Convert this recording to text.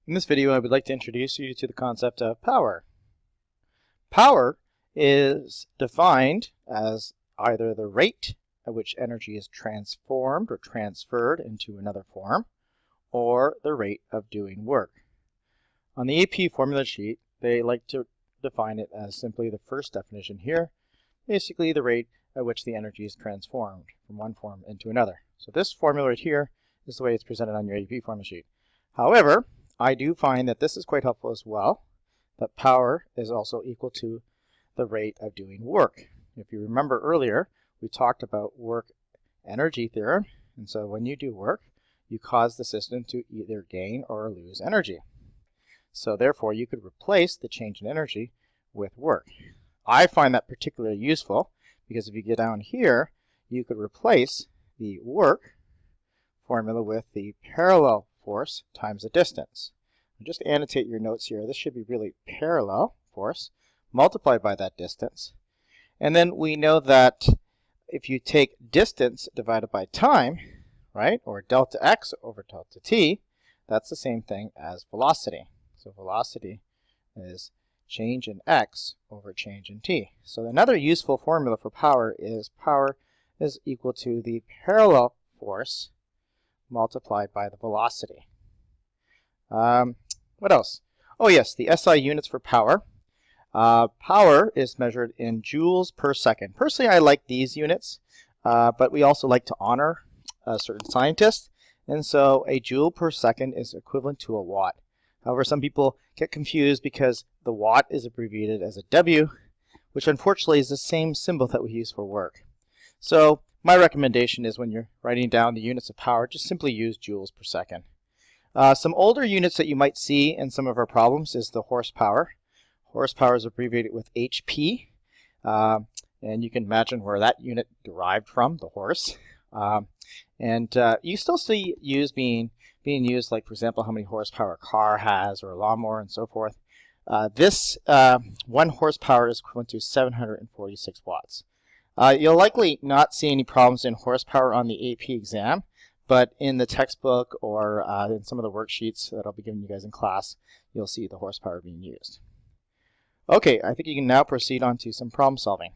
In this video, I would like to introduce you to the concept of power. Power is defined as either the rate at which energy is transformed or transferred into another form, or the rate of doing work. On the AP formula sheet, they like to define it as simply the first definition here, basically the rate at which the energy is transformed from one form into another. So this formula right here is the way it's presented on your AP formula sheet. However, I do find that this is quite helpful as well, that power is also equal to the rate of doing work. If you remember earlier, we talked about work energy theorem, and so when you do work, you cause the system to either gain or lose energy. So therefore, you could replace the change in energy with work. I find that particularly useful because if you get down here, you could replace the work formula with the parallel force times the distance. Just annotate your notes here. This should be really parallel force multiplied by that distance. And then we know that if you take distance divided by time, right, or delta x over delta t, that's the same thing as velocity. So velocity is change in x over change in t. So another useful formula for power is equal to the parallel force multiplied by the velocity. What else? Oh yes, the SI units for power. Power is measured in joules per second. Personally, I like these units, but we also like to honor certain scientists. And so a joule per second is equivalent to a watt. However, some people get confused because the watt is abbreviated as a W, which unfortunately is the same symbol that we use for work. So my recommendation is when you're writing down the units of power, just simply use joules per second. Some older units that you might see in some of our problems is the horsepower. Horsepower is abbreviated with HP, and you can imagine where that unit derived from, the horse. You still see being used, like for example, how many horsepower a car has, or a lawnmower, and so forth. This 1 horsepower is equivalent to 746 watts. You'll likely not see any problems in horsepower on the AP exam, but in the textbook or in some of the worksheets that I'll be giving you guys in class, you'll see the horsepower being used. Okay, I think you can now proceed on to some problem solving.